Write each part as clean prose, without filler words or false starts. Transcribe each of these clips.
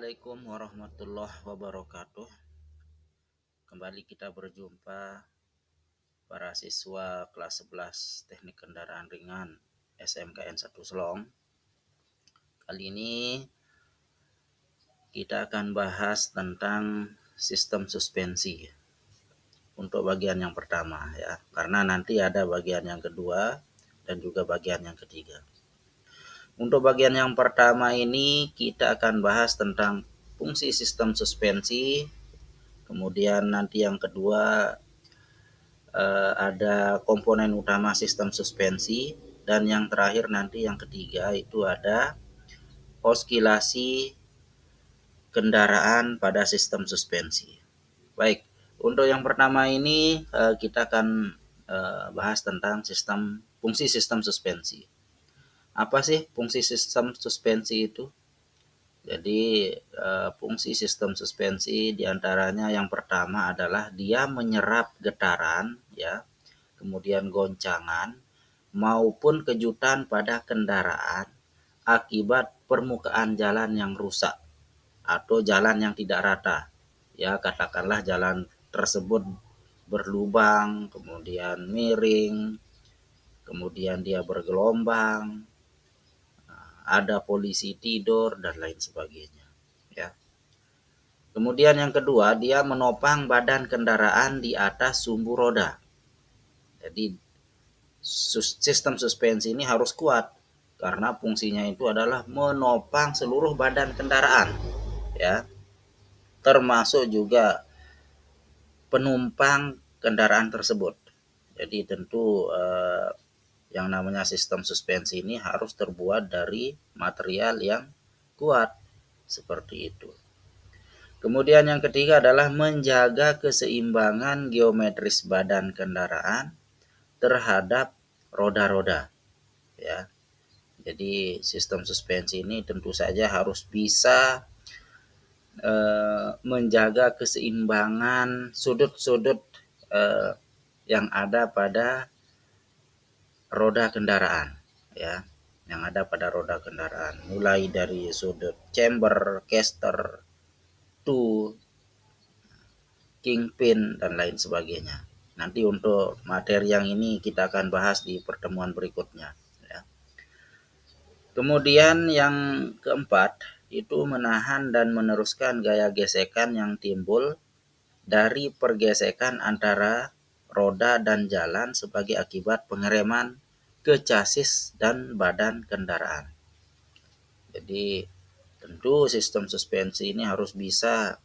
Assalamualaikum warahmatullahi wabarakatuh. Kembali kita berjumpa para siswa kelas 11 Teknik Kendaraan Ringan SMKN 1 Selong. Kali ini kita akan bahas tentang sistem suspensi untuk bagian yang pertama ya, karena nanti ada bagian yang kedua dan juga bagian yang ketiga. Untuk bagian yang pertama ini kita akan bahas tentang fungsi sistem suspensi. Kemudian nanti yang kedua ada komponen utama sistem suspensi, dan yang terakhir nanti yang ketiga itu ada oskilasi kendaraan pada sistem suspensi. Baik, untuk yang pertama ini kita akan bahas tentang fungsi sistem suspensi. Apa sih fungsi sistem suspensi itu? Jadi fungsi sistem suspensi diantaranya yang pertama adalah dia menyerap getaran ya, kemudian goncangan maupun kejutan pada kendaraan akibat permukaan jalan yang rusak atau jalan yang tidak rata. Ya, katakanlah jalan tersebut berlubang, kemudian miring, kemudian dia bergelombang, ada polisi tidur dan lain sebagainya. Ya. Kemudian yang kedua, dia menopang badan kendaraan di atas sumbu roda. Jadi sistem suspensi ini harus kuat karena fungsinya itu adalah menopang seluruh badan kendaraan, ya, termasuk juga penumpang kendaraan tersebut. Jadi tentu yang namanya sistem suspensi ini harus terbuat dari material yang kuat seperti itu. Kemudian yang ketiga adalah menjaga keseimbangan geometris badan kendaraan terhadap roda-roda, ya. Jadi sistem suspensi ini tentu saja harus bisa menjaga keseimbangan sudut-sudut yang ada pada roda kendaraan, ya, yang ada pada roda kendaraan, mulai dari sudut chamber, caster, two, kingpin dan lain sebagainya. Nanti untuk materi yang ini kita akan bahas di pertemuan berikutnya. Ya. Kemudian yang keempat itu menahan dan meneruskan gaya gesekan yang timbul dari pergesekan antara roda dan jalan sebagai akibat pengereman ke chassis dan badan kendaraan. Jadi tentu sistem suspensi ini harus bisa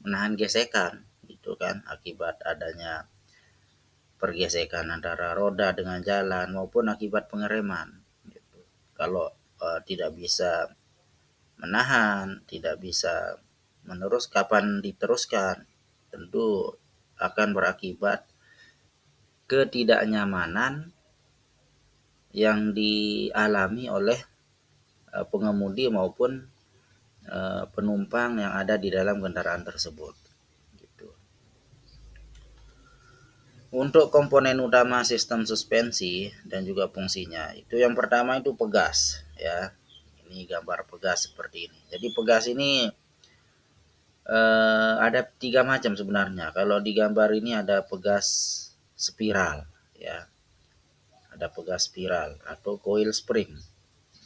menahan gesekan, gitu kan, akibat adanya pergesekan antara roda dengan jalan maupun akibat pengereman. Gitu. Kalau tidak bisa menahan, tidak bisa kapan diteruskan, tentu akan berakibat ketidaknyamanan yang dialami oleh pengemudi maupun penumpang yang ada di dalam kendaraan tersebut. Gitu. Untuk komponen utama sistem suspensi dan juga fungsinya, itu yang pertama itu pegas, ya. Ini gambar pegas seperti ini. Jadi pegas ini ada 3 macam sebenarnya. Kalau di gambar ini ada pegas spiral, ya. Ada pegas spiral atau coil spring.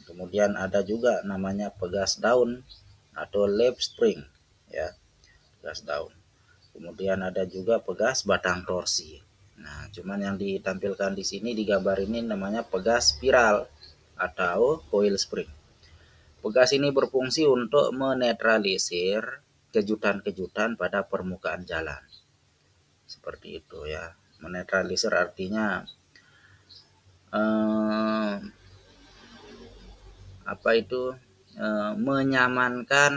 Kemudian ada juga namanya pegas daun atau lap spring, ya, pegas daun. Kemudian ada juga pegas batang torsi. Nah, cuman yang ditampilkan di sini di gambar ini namanya pegas spiral atau coil spring. Pegas ini berfungsi untuk menetralisir kejutan-kejutan pada permukaan jalan. Seperti itu ya. Menetralisir artinya menyamankan,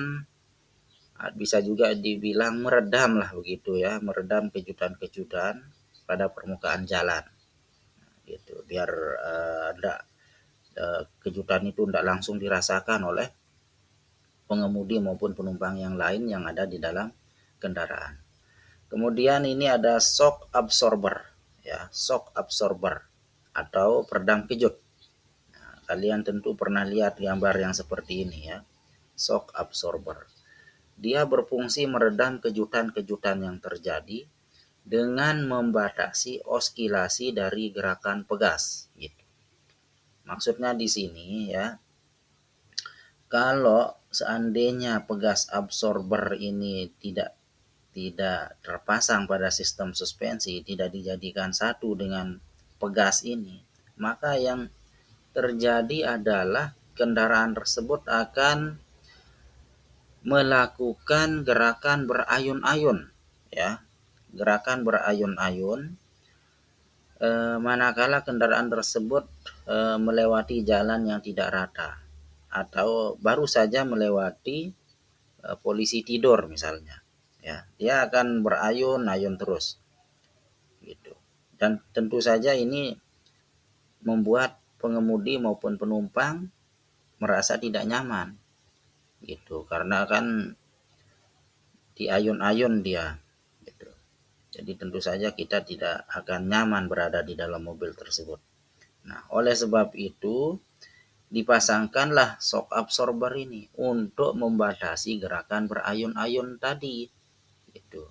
bisa juga dibilang meredam lah begitu ya, meredam kejutan-kejutan pada permukaan jalan. Gitu, biar kejutan itu tidak langsung dirasakan oleh pengemudi maupun penumpang yang lain yang ada di dalam kendaraan. Kemudian ini ada shock absorber, ya, shock absorber atau peredam kejut. Kalian tentu pernah lihat gambar yang seperti ini ya, shock absorber. dia berfungsi meredam kejutan-kejutan yang terjadi dengan membatasi oscilasi dari gerakan pegas. Gitu. Maksudnya di sini ya, kalau seandainya pegas absorber ini tidak terpasang pada sistem suspensi, tidak dijadikan satu dengan pegas ini, maka yang terjadi adalah kendaraan tersebut akan melakukan gerakan berayun-ayun, ya, gerakan berayun-ayun, manakala kendaraan tersebut melewati jalan yang tidak rata atau baru saja melewati polisi tidur misalnya, ya, dia akan berayun-ayun terus, gitu. Dan tentu saja ini membuat pengemudi maupun penumpang merasa tidak nyaman, gitu, karena kan di ayun-ayun dia, gitu. Jadi tentu saja kita tidak akan nyaman berada di dalam mobil tersebut. Nah, oleh sebab itu dipasangkanlah shock absorber ini untuk membatasi gerakan berayun-ayun tadi, gitu.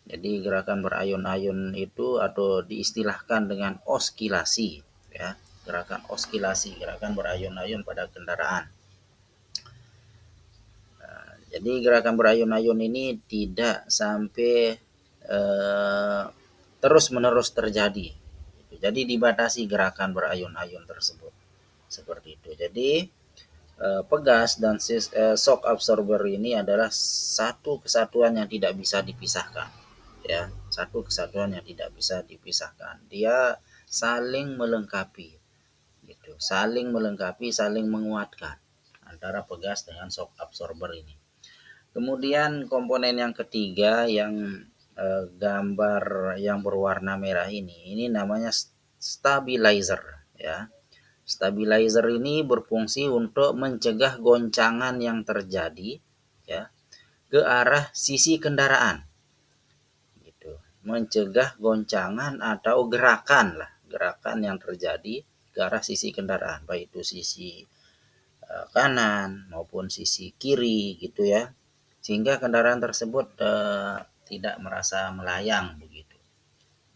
Jadi gerakan berayun-ayun itu atau diistilahkan dengan oskilasi, ya, gerakan oskilasi, gerakan berayun-ayun pada kendaraan. Jadi gerakan berayun-ayun ini tidak sampai terus-menerus terjadi. Jadi dibatasi gerakan berayun-ayun tersebut. Seperti itu. Jadi pegas dan shock absorber ini adalah satu kesatuan yang tidak bisa dipisahkan. Ya, satu kesatuan yang tidak bisa dipisahkan. Dia saling melengkapi. Gitu. Saling melengkapi, saling menguatkan antara pegas dengan shock absorber ini. Kemudian komponen yang ketiga yang gambar yang berwarna merah ini namanya stabilizer, ya. Stabilizer ini berfungsi untuk mencegah goncangan yang terjadi, ya, ke arah sisi kendaraan, gitu. Mencegah goncangan atau gerakan yang terjadi ke arah sisi kendaraan, baik itu sisi kanan maupun sisi kiri, gitu ya, sehingga kendaraan tersebut tidak merasa melayang begitu.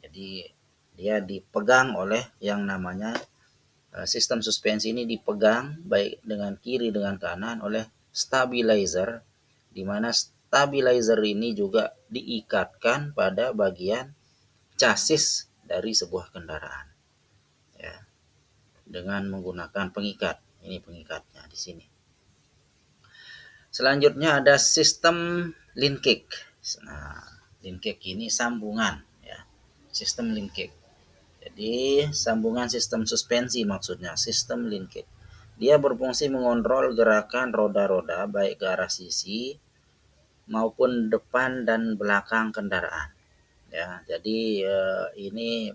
Jadi dia dipegang oleh yang namanya sistem suspensi ini, dipegang baik dengan kiri dengan kanan oleh stabilizer, di mana stabilizer ini juga diikatkan pada bagian chassis dari sebuah kendaraan, ya, dengan menggunakan pengikat. Ini pengikatnya di sini. Selanjutnya ada sistem linkage. Nah, linkage ini sambungan, ya. Sistem linkage. Jadi sambungan sistem suspensi maksudnya, sistem linkage. Dia berfungsi mengontrol gerakan roda-roda baik ke arah sisi maupun depan dan belakang kendaraan. Ya, jadi ini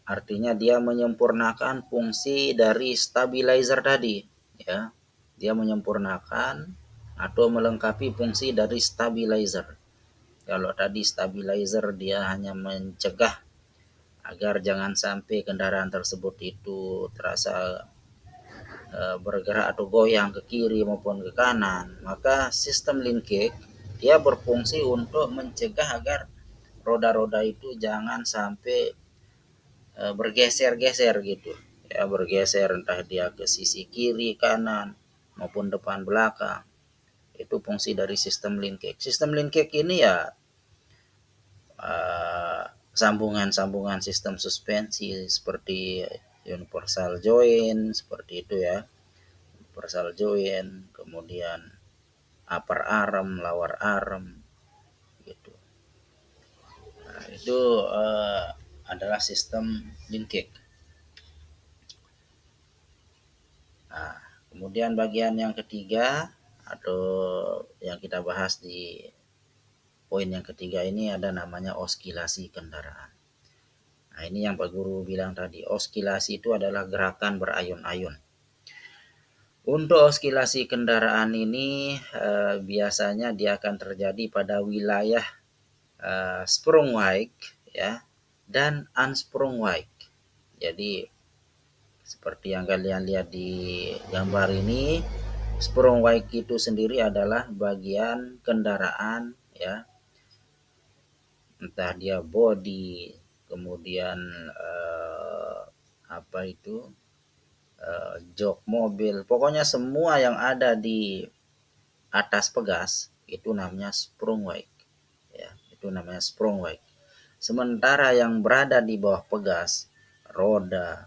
artinya dia menyempurnakan fungsi dari stabilizer tadi, ya. Dia menyempurnakan atau melengkapi fungsi dari stabilizer. Kalau tadi stabilizer dia hanya mencegah agar jangan sampai kendaraan tersebut itu terasa bergerak atau goyang ke kiri maupun ke kanan, maka sistem linkage dia berfungsi untuk mencegah agar roda-roda itu jangan sampai bergeser-geser gitu, ya, bergeser entah dia ke sisi kiri kanan maupun depan belakang. Itu fungsi dari sistem linkage. Sistem linkage ini ya sambungan-sambungan sistem suspensi seperti universal joint, seperti itu ya, universal joint, kemudian upper arm, lower arm, gitu. Nah, itu adalah sistem linkage. Nah, kemudian bagian yang ketiga atau yang kita bahas di poin yang ketiga ini ada namanya oskilasi kendaraan. Nah, ini yang Pak Guru bilang tadi, oskilasi itu adalah gerakan berayun-ayun. Untuk oskilasi kendaraan ini biasanya dia akan terjadi pada wilayah sprung wide, ya, dan unsprung wide. Jadi seperti yang kalian lihat di gambar ini, sprung wake itu sendiri adalah bagian kendaraan ya, entah dia body, kemudian apa itu jok mobil, pokoknya semua yang ada di atas pegas itu namanya sprung wake ya, itu namanya sprung wake. Sementara yang berada di bawah pegas, roda,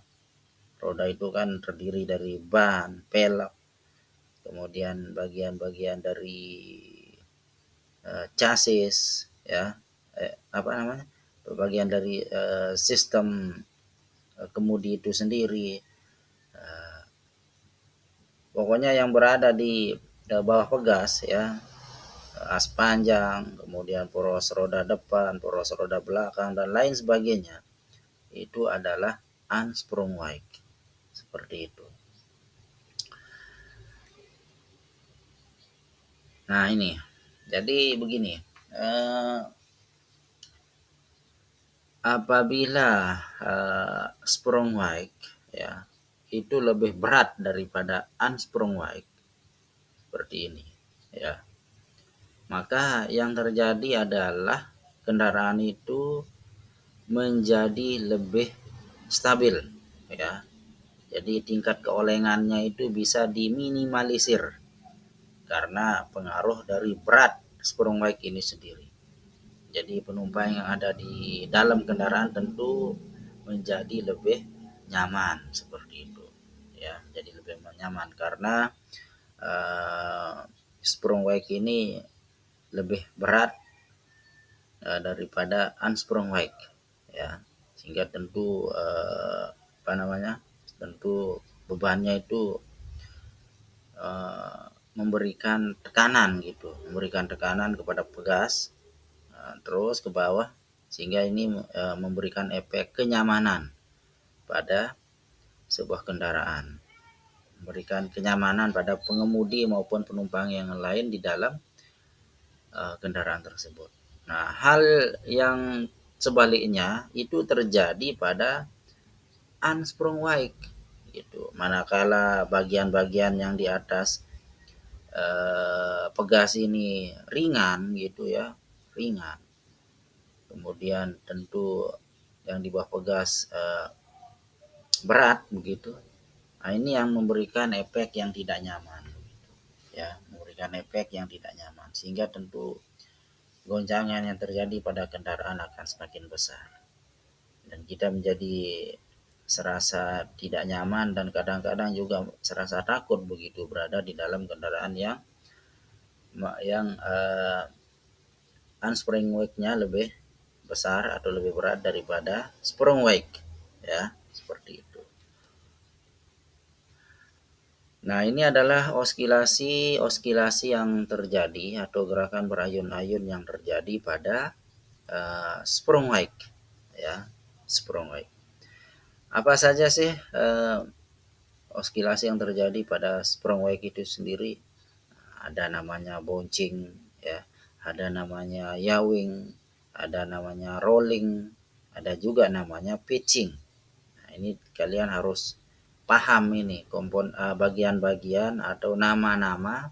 roda itu kan terdiri dari ban, pelek, kemudian bagian-bagian dari chassis ya, apa namanya, bagian dari sistem kemudi itu sendiri. Pokoknya yang berada di bawah pegas ya, as panjang, kemudian poros roda depan, poros roda belakang, dan lain sebagainya, itu adalah unsprung wake. Seperti itu. Nah ini, jadi begini, apabila sprung wake ya itu lebih berat daripada unsprung wake seperti ini ya, maka yang terjadi adalah kendaraan itu menjadi lebih stabil ya. Jadi tingkat keolengannya itu bisa diminimalisir karena pengaruh dari berat sprung wake ini sendiri. Jadi penumpang yang ada di dalam kendaraan tentu menjadi lebih nyaman seperti itu ya, jadi lebih nyaman karena uh, sprung wake ini lebih berat daripada unsprung wake ya, sehingga tentu apa namanya, tentu bebannya itu memberikan tekanan gitu, memberikan tekanan kepada pegas terus ke bawah, sehingga ini memberikan efek kenyamanan pada sebuah kendaraan, memberikan kenyamanan pada pengemudi maupun penumpang yang lain di dalam kendaraan tersebut. Nah, hal yang sebaliknya itu terjadi pada unsprung wake gitu. Manakala bagian-bagian yang di atas pegas ini ringan gitu ya, ringan. Kemudian tentu yang di bawah pegas berat begitu. Nah, ini yang memberikan efek yang tidak nyaman ya, memberikan efek yang tidak nyaman, sehingga tentu goncangan yang terjadi pada kendaraan akan semakin besar dan kita menjadi serasa tidak nyaman dan kadang-kadang juga serasa takut begitu berada di dalam kendaraan yang unsprung wake-nya lebih besar atau lebih berat daripada sprung wake ya, seperti itu. Nah, ini adalah oscilasi yang terjadi atau gerakan berayun-ayun yang terjadi pada sprung wake ya, sprung wake. Apa saja sih oscilasi yang terjadi pada sprung wake itu sendiri? Ada namanya bouncing ya, ada namanya yawing, ada namanya rolling, ada juga namanya pitching. Nah, ini kalian harus paham ini bagian-bagian atau nama-nama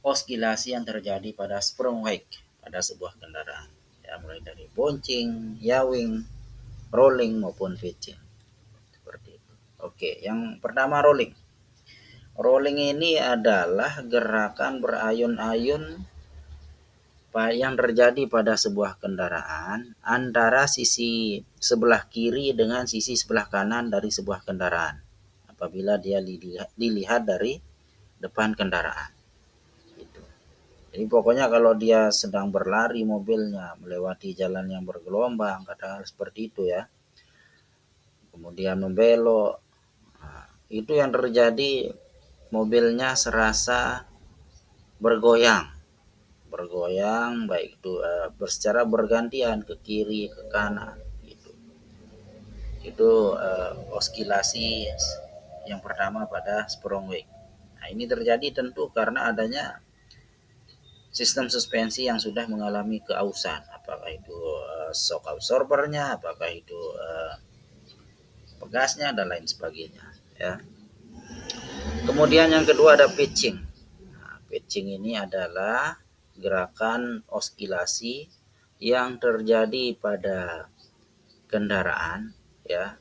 oscilasi yang terjadi pada sprung wake pada sebuah kendaraan ya, mulai dari bouncing, yawing, rolling maupun pitching seperti itu. Oke, yang pertama rolling. Rolling ini adalah gerakan berayun-ayun yang terjadi pada sebuah kendaraan antara sisi sebelah kiri dengan sisi sebelah kanan dari sebuah kendaraan apabila dia dilihat dari depan kendaraan. Gitu. Jadi pokoknya kalau dia sedang berlari mobilnya melewati jalan yang bergelombang, katakanlah seperti itu ya, kemudian membelok, nah, itu yang terjadi mobilnya serasa bergoyang, baik itu secara bergantian ke kiri ke kanan gitu. Itu oscilasi yang pertama pada sprung wake. Nah, ini terjadi tentu karena adanya sistem suspensi yang sudah mengalami keausan, apakah itu shock absorbernya, apakah itu pegasnya dan lain sebagainya ya. Kemudian yang kedua ada pitching. Nah, pitching ini adalah gerakan oskilasi yang terjadi pada kendaraan, ya,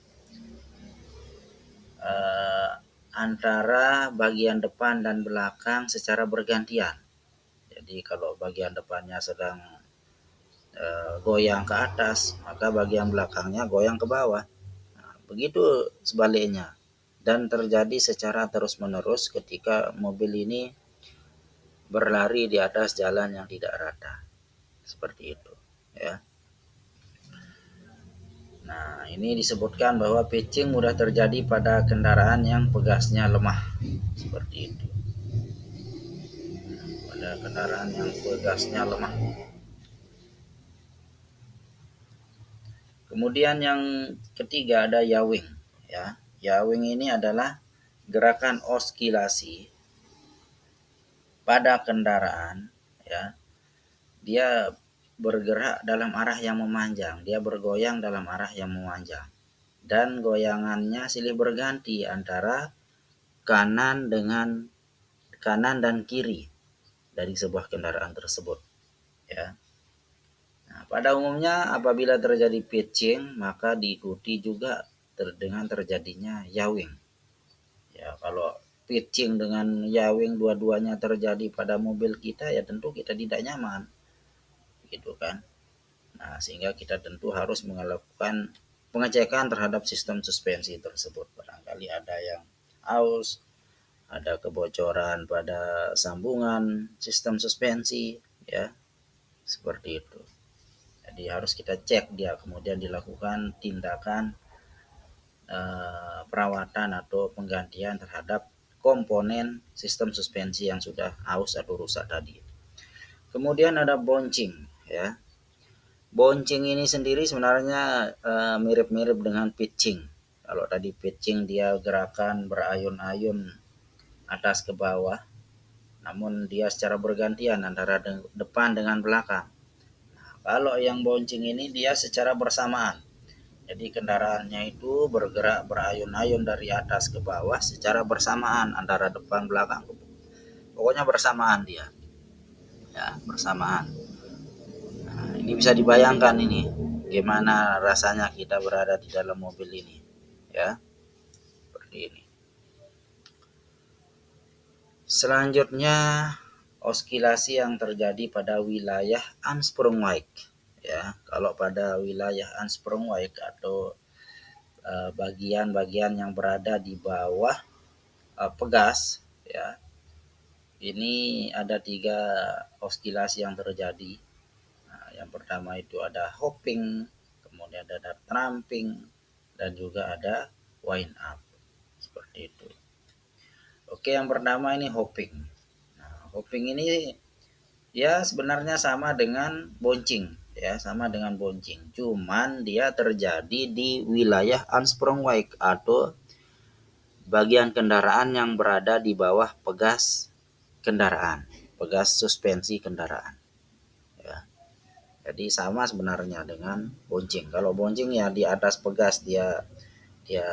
eh, antara bagian depan dan belakang secara bergantian. Jadi kalau bagian depannya sedang goyang ke atas, maka bagian belakangnya goyang ke bawah. Nah, begitu sebaliknya. Dan terjadi secara terus-menerus ketika mobil ini berlari di atas jalan yang tidak rata. Seperti itu, ya. Nah, ini disebutkan bahwa pitching mudah terjadi pada kendaraan yang pegasnya lemah. Seperti itu. Pada kendaraan yang pegasnya lemah. Kemudian yang ketiga ada yawing, ya. Yawing ini adalah gerakan oskilasi pada kendaraan, ya. Dia bergerak dalam arah yang memanjang, dia bergoyang dalam arah yang memanjang. Dan goyangannya silih berganti antara kanan dan kiri dari sebuah kendaraan tersebut, ya. Nah, pada umumnya apabila terjadi pitching maka diikuti juga dengan terjadinya yawing. Ya, kalau pitching dengan yawing dua-duanya terjadi pada mobil kita, ya tentu kita tidak nyaman, gitu kan. Nah, sehingga kita tentu harus melakukan pengecekan terhadap sistem suspensi tersebut. Barangkali ada yang aus, ada kebocoran pada sambungan sistem suspensi, ya, seperti itu. Jadi harus kita cek dia, kemudian dilakukan tindakan perawatan atau penggantian terhadap komponen sistem suspensi yang sudah aus atau rusak tadi. Kemudian ada bouncing, ya. Bouncing ini sendiri sebenarnya mirip-mirip dengan pitching. Kalau tadi pitching dia gerakan berayun-ayun atas ke bawah, namun dia secara bergantian antara depan dengan belakang. Nah, kalau yang bouncing ini dia secara bersamaan. Jadi kendaraannya itu bergerak berayun-ayun dari atas ke bawah secara bersamaan antara depan belakang. Pokoknya bersamaan dia. Ya, bersamaan. Nah, ini bisa dibayangkan ini gimana rasanya kita berada di dalam mobil ini. Ya, seperti ini. Selanjutnya oskilasi yang terjadi pada wilayah Unsprung-Wyke. Ya, kalau pada wilayah Unsprung-Wyke atau bagian-bagian yang berada di bawah pegas, ya, ini ada 3 oskilasi yang terjadi. Nah, yang pertama itu ada hopping, kemudian ada tramping, dan juga ada wind up. Seperti itu. Oke, yang pertama ini hopping. Nah, hopping ini ya sebenarnya sama dengan bouncing, ya, sama dengan bouncing. Cuman dia terjadi di wilayah Unsprung-Wyke atau bagian kendaraan yang berada di bawah pegas kendaraan, pegas suspensi kendaraan, ya. Jadi sama sebenarnya dengan bouncing. Kalau bouncing ya di atas pegas dia dia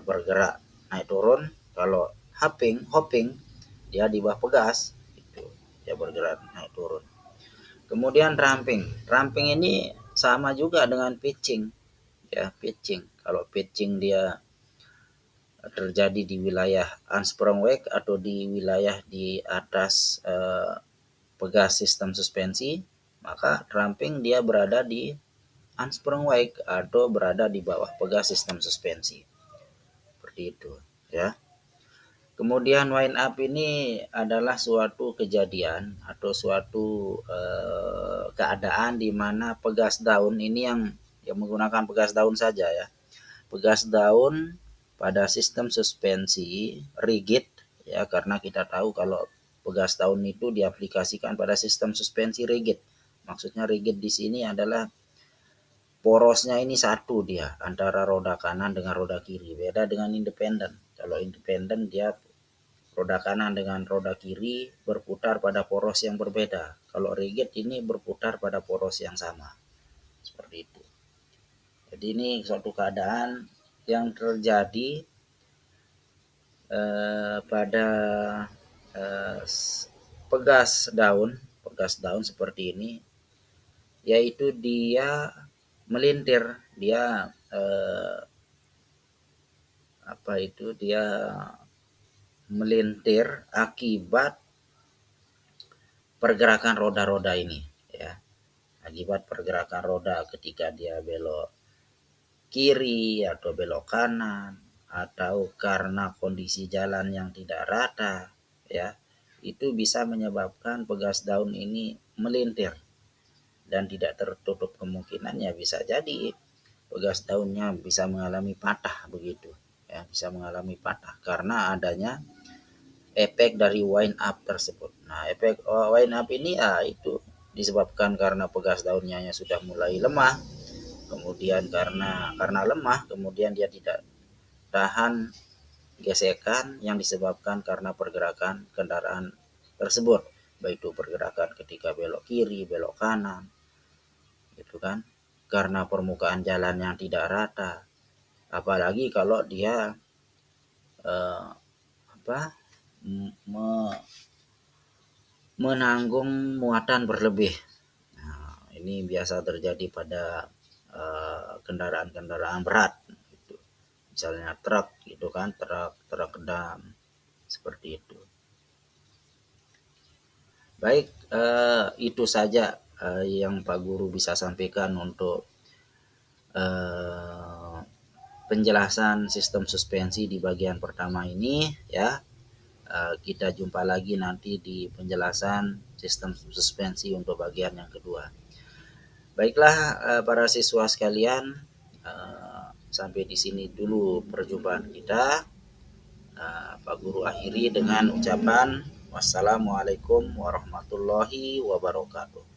bergerak naik turun. Kalau hopping dia di bawah pegas itu dia bergerak naik turun. Kemudian ramping. Ramping ini sama juga dengan pitching, ya, pitching. Kalau pitching dia terjadi di wilayah Unsprung-Wyke atau di wilayah di atas pegas sistem suspensi, maka ramping dia berada di Unsprung-Wyke atau berada di bawah pegas sistem suspensi. Seperti itu, ya. Kemudian wind up ini adalah suatu kejadian atau suatu keadaan di mana pegas daun ini yang menggunakan pegas daun saja, ya. Pegas daun pada sistem suspensi rigid, ya, karena kita tahu kalau pegas daun itu diaplikasikan pada sistem suspensi rigid. Maksudnya rigid di sini adalah porosnya ini satu dia antara roda kanan dengan roda kiri. Beda dengan independen. Kalau independen dia roda kanan dengan roda kiri berputar pada poros yang berbeda. Kalau rigid ini berputar pada poros yang sama. Seperti itu. Jadi ini suatu keadaan yang terjadi pada eh, pegas daun seperti ini, yaitu dia melintir, dia apa itu dia melintir akibat pergerakan roda-roda ini, ya. Akibat pergerakan roda ketika dia belok kiri atau belok kanan, atau karena kondisi jalan yang tidak rata, ya, itu bisa menyebabkan pegas daun ini melintir, dan tidak tertutup kemungkinannya bisa jadi pegas daunnya bisa mengalami patah begitu, ya, bisa mengalami patah karena adanya efek dari wind up tersebut. Nah, efek wind up ini ya itu disebabkan karena pegas daunnya yang sudah mulai lemah, kemudian karena lemah, kemudian dia tidak tahan gesekan yang disebabkan karena pergerakan kendaraan tersebut, baik itu pergerakan ketika belok kiri, belok kanan, gitu kan, karena permukaan jalan yang tidak rata, apalagi kalau dia eh, apa menanggung muatan berlebih. Nah, ini biasa terjadi pada kendaraan-kendaraan berat, gitu. Misalnya truk, gitu kan, truk dam seperti itu. Baik, itu saja yang Pak Guru bisa sampaikan untuk eh, penjelasan sistem suspensi di bagian pertama ini, ya. Kita jumpa lagi nanti di penjelasan sistem suspensi untuk bagian yang kedua. Baiklah, para siswa sekalian, sampai di sini dulu perjumpaan kita. Pak Guru akhiri dengan ucapan wassalamualaikum warahmatullahi wabarakatuh.